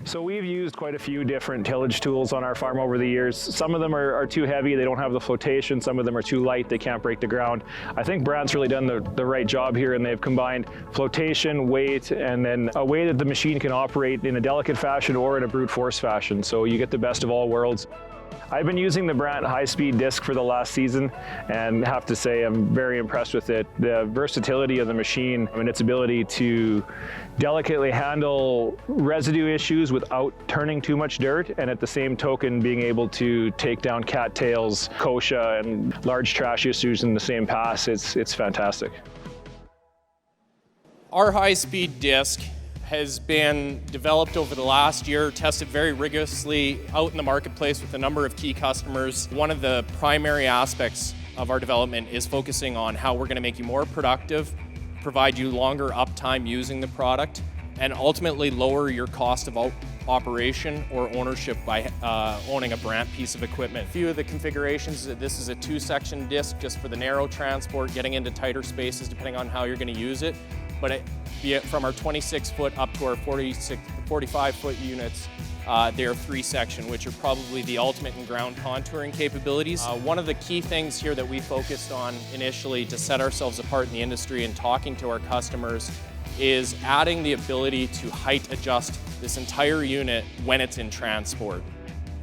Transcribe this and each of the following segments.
So we've used quite a few different tillage tools on our farm over the years. Some of them are too heavy, they don't have the flotation. Some of them are too light, they can't break the ground. I think Brandt's really done the right job here, and they've combined flotation, weight, and then a way that the machine can operate in a delicate fashion or in a brute force fashion. So you get the best of all worlds. I've been using the Brandt High-Speed Disc for the last season, and have to say I'm very impressed with it. The versatility of the machine and its ability to delicately handle residue issues without turning too much dirt, and at the same token being able to take down cattails, kochia, and large trash issues in the same pass. It's fantastic. Our high-speed disc has been developed over the last year, tested very rigorously out in the marketplace with a number of key customers. One of the primary aspects of our development is focusing on how we're going to make you more productive, provide you longer uptime using the product, and ultimately lower your cost of operation or ownership by owning a Brandt piece of equipment. A few of the configurations, this is a 2-section disc just for the narrow transport, getting into tighter spaces depending on how you're going to use it. But be it from our 26-foot up to our 45-foot units, they are 3-section, which are probably the ultimate in ground contouring capabilities. One of the key things here that we focused on initially to set ourselves apart in the industry and talking to our customers is adding the ability to height adjust this entire unit when it's in transport.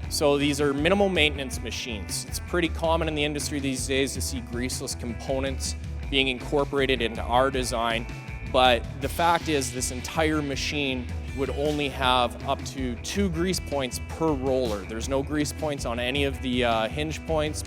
So these are minimal maintenance machines. It's pretty common in the industry these days to see greaseless components being incorporated into our design. But the fact is, this entire machine would only have up to 2 grease points per roller. There's no grease points on any of the hinge points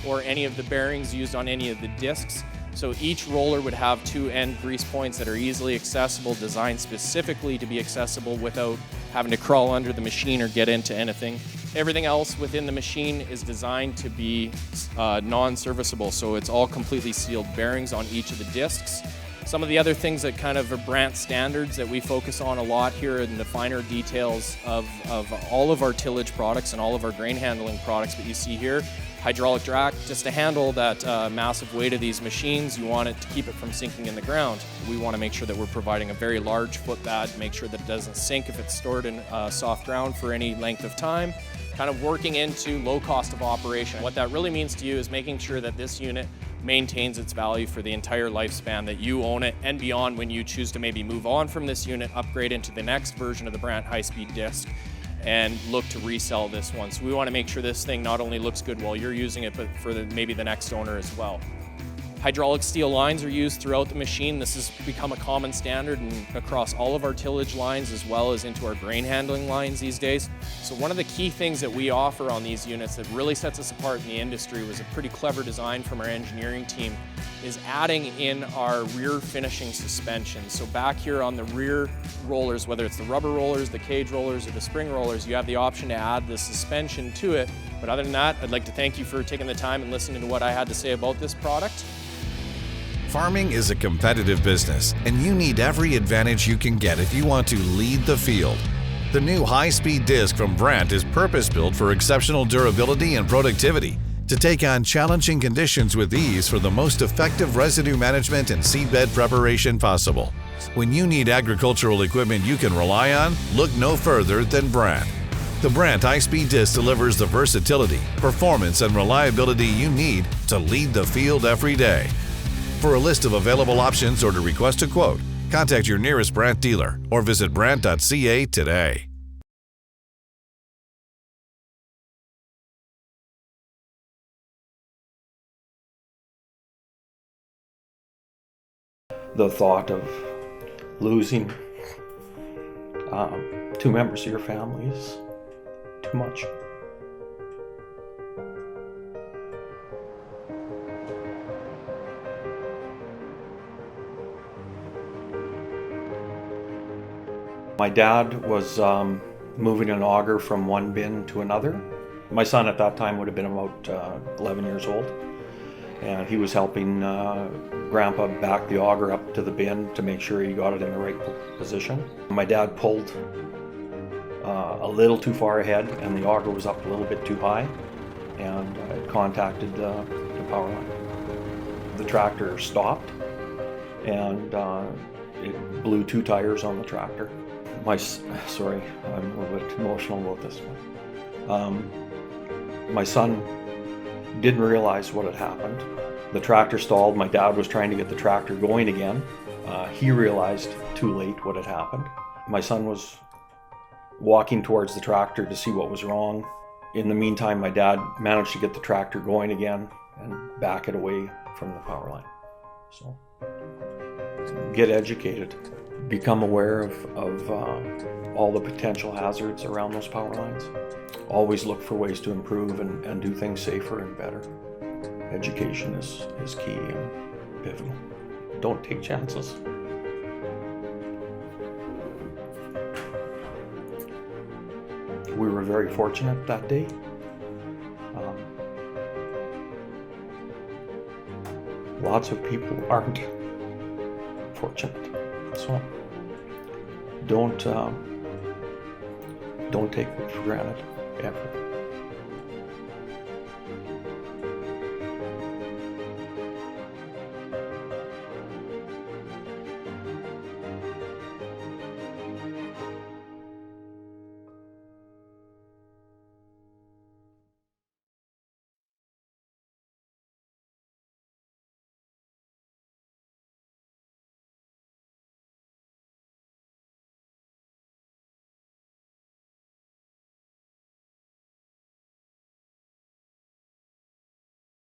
or any of the bearings used on any of the discs. So each roller would have 2 end grease points that are easily accessible, designed specifically to be accessible without having to crawl under the machine or get into anything. Everything else within the machine is designed to be non-serviceable, so it's all completely sealed bearings on each of the discs. Some of the other things that kind of are Brandt standards that we focus on a lot here in the finer details of all of our tillage products and all of our grain handling products that you see here. Hydraulic jack, just to handle that massive weight of these machines, you want it to keep it from sinking in the ground. We want to make sure that we're providing a very large footpad, make sure that it doesn't sink if it's stored in soft ground for any length of time. Kind of working into low cost of operation. What that really means to you is making sure that this unit maintains its value for the entire lifespan that you own it and beyond when you choose to maybe move on from this unit, upgrade into the next version of the Brandt High-Speed Disc, and look to resell this one. So we want to make sure this thing not only looks good while you're using it, but for maybe the next owner as well. Hydraulic steel lines are used throughout the machine. This has become a common standard across all of our tillage lines as well as into our grain handling lines these days. So one of the key things that we offer on these units that really sets us apart in the industry was a pretty clever design from our engineering team, is adding in our rear finishing suspension. So back here on the rear rollers, whether it's the rubber rollers, the cage rollers, or the spring rollers, you have the option to add the suspension to it. But other than that, I'd like to thank you for taking the time and listening to what I had to say about this product. Farming is a competitive business, and you need every advantage you can get if you want to lead the field. The new high-speed disc from Brandt is purpose-built for exceptional durability and productivity to take on challenging conditions with ease for the most effective residue management and seedbed preparation possible. When you need agricultural equipment you can rely on, look no further than Brandt. The Brandt High-Speed Disc delivers the versatility, performance, and reliability you need to lead the field every day. For a list of available options or to request a quote, contact your nearest Brandt dealer or visit brandt.ca today. The thought of losing 2 members of your family is too much. My dad was moving an auger from one bin to another. My son at that time would have been about 11 years old, and he was helping Grandpa back the auger up to the bin to make sure he got it in the right position. My dad pulled a little too far ahead, and the auger was up a little bit too high, and it contacted the power line. The tractor stopped, and it blew 2 tires on the tractor. Sorry, I'm a little bit emotional about this one. My son didn't realize what had happened. The tractor stalled. My dad was trying to get the tractor going again. He realized too late what had happened. My son was walking towards the tractor to see what was wrong. In the meantime, my dad managed to get the tractor going again and back it away from the power line. So, get educated. Become aware of all the potential hazards around those power lines. Always look for ways to improve and do things safer and better. Education is key and pivotal. Don't take chances. We were very fortunate that day. Lots of people aren't fortunate. So don't take it for granted, ever.